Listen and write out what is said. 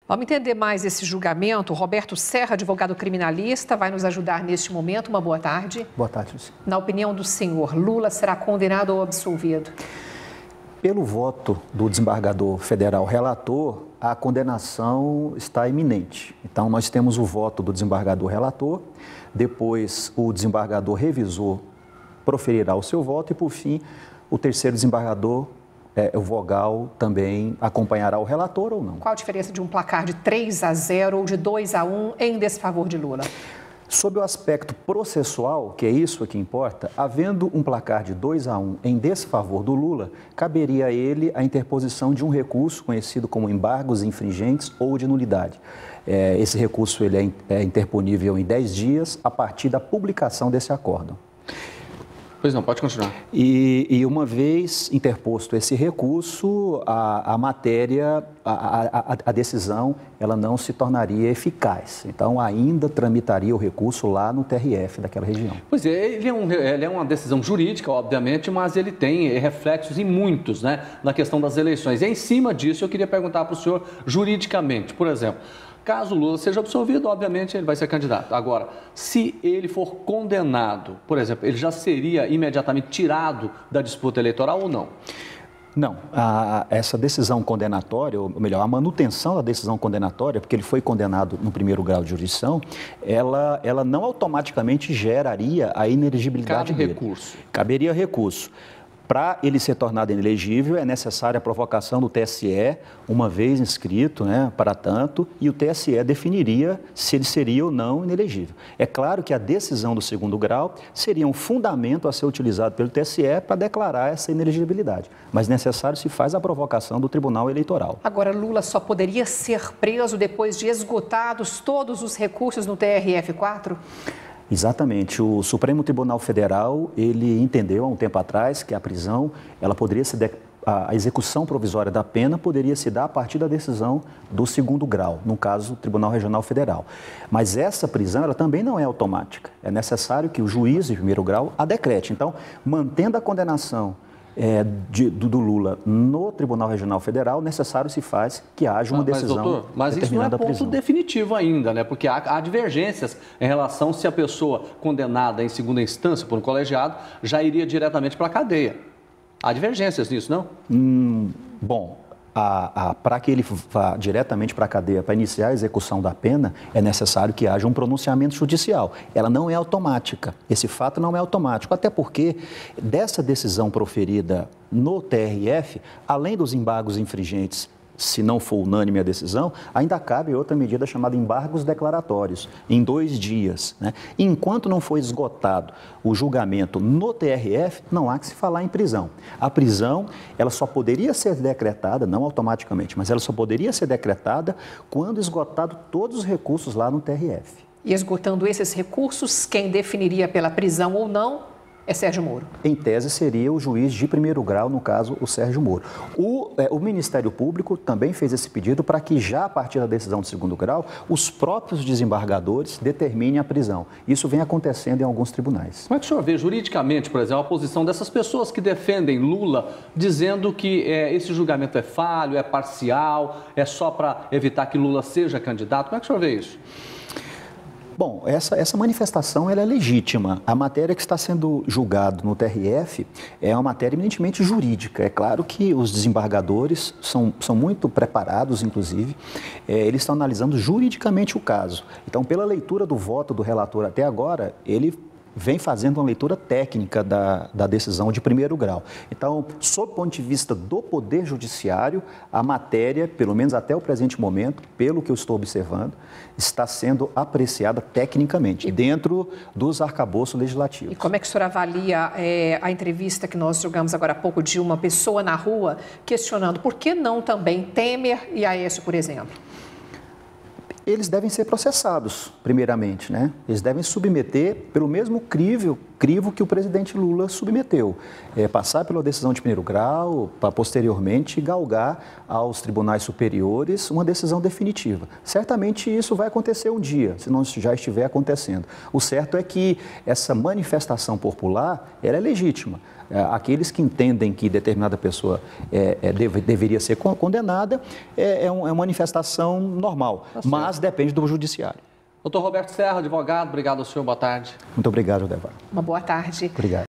Vamos entender mais esse julgamento. Roberto Serra, advogado criminalista, vai nos ajudar neste momento. Uma boa tarde. Boa tarde, Luci. Na opinião do senhor, Lula será condenado ou absolvido? Pelo voto do desembargador federal relator, a condenação está iminente. Então, nós temos o voto do desembargador relator, depois o desembargador revisor proferirá o seu voto e, por fim, o terceiro desembargador, o vogal, também acompanhará o relator ou não. Qual a diferença de um placar de 3-0 ou de 2-1 em desfavor de Lula? Sob o aspecto processual, que é isso que importa, havendo um placar de 2-1 em desfavor do Lula, caberia a ele a interposição de um recurso conhecido como embargos infringentes ou de nulidade. Esse recurso ele é interponível em 10 dias a partir da publicação desse acórdão. Pois não, pode continuar. E uma vez interposto esse recurso, a matéria, a decisão, ela não se tornaria eficaz. Então, ainda tramitaria o recurso lá no TRF daquela região. Pois é, ele é uma decisão jurídica, obviamente, mas ele tem reflexos em muitos, né, na questão das eleições. E em cima disso, eu queria perguntar para o senhor, juridicamente, por exemplo, caso Lula seja absolvido, obviamente ele vai ser candidato. Agora, se ele for condenado, por exemplo, ele já seria imediatamente tirado da disputa eleitoral ou não? Não, essa decisão condenatória, ou melhor, a manutenção da decisão condenatória, porque ele foi condenado no primeiro grau de jurisdição, ela não automaticamente geraria a inelegibilidade dele. Cabe recurso. Caberia recurso. Para ele ser tornado inelegível, é necessária a provocação do TSE, uma vez inscrito, né, para tanto, e o TSE definiria se ele seria ou não inelegível. É claro que a decisão do segundo grau seria um fundamento a ser utilizado pelo TSE para declarar essa inelegibilidade, mas necessário se faz a provocação do Tribunal Eleitoral. Agora, Lula só poderia ser preso depois de esgotados todos os recursos no TRF4? Exatamente. O Supremo Tribunal Federal, ele entendeu há um tempo atrás que a prisão, ela poderia a execução provisória da pena poderia se dar a partir da decisão do segundo grau, no caso, o Tribunal Regional Federal. Mas essa prisão, ela também não é automática. É necessário que o juiz de primeiro grau a decrete. Então, mantendo a condenação do Lula no Tribunal Regional Federal, necessário se faz que haja uma decisão. Doutor, mas isso não é ponto definitivo ainda, né? Porque há divergências em relação se a pessoa condenada em segunda instância por um colegiado já iria diretamente para a cadeia. Há divergências nisso, não? Bom, para que ele vá diretamente para a cadeia, para iniciar a execução da pena, é necessário que haja um pronunciamento judicial. Ela não é automática. Esse fato não é automático, até porque dessa decisão proferida no TRF, além dos embargos infringentes, se não for unânime a decisão, ainda cabe outra medida chamada embargos declaratórios, em 2 dias, né? Enquanto não for esgotado o julgamento no TRF, não há que se falar em prisão. A prisão, ela só poderia ser decretada, não automaticamente, mas ela só poderia ser decretada quando esgotado todos os recursos lá no TRF. E esgotando esses recursos, quem definiria pela prisão ou não é Sérgio Moro? Em tese, seria o juiz de primeiro grau, no caso, o Sérgio Moro. O Ministério Público também fez esse pedido para que, já a partir da decisão de segundo grau, os próprios desembargadores determinem a prisão. Isso vem acontecendo em alguns tribunais. Como é que o senhor vê juridicamente, por exemplo, a posição dessas pessoas que defendem Lula, dizendo que esse julgamento é falho, é parcial, é só para evitar que Lula seja candidato? Como é que o senhor vê isso? Bom, essa manifestação ela é legítima. A matéria que está sendo julgada no TRF é uma matéria eminentemente jurídica. É claro que os desembargadores são muito preparados, inclusive. Eles estão analisando juridicamente o caso. Então, pela leitura do voto do relator até agora, ele vem fazendo uma leitura técnica da decisão de primeiro grau. Então, sob o ponto de vista do Poder Judiciário, a matéria, pelo menos até o presente momento, pelo que eu estou observando, está sendo apreciada tecnicamente, dentro dos arcabouços legislativos. E como é que o senhor avalia a entrevista que nós julgamos agora há pouco de uma pessoa na rua questionando por que não também Temer e Aécio, por exemplo? Eles devem ser processados, primeiramente, né? Eles devem submeter pelo mesmo crivo que o presidente Lula submeteu. Passar pela decisão de primeiro grau, para posteriormente galgar aos tribunais superiores uma decisão definitiva. Certamente isso vai acontecer um dia, se não já estiver acontecendo. O certo é que essa manifestação popular, ela é legítima. Aqueles que entendem que determinada pessoa deveria ser condenada é uma manifestação normal, mas depende do judiciário. Doutor Roberto Serra, advogado, obrigado ao senhor, boa tarde. Muito obrigado, Devar. Uma boa tarde. Obrigado.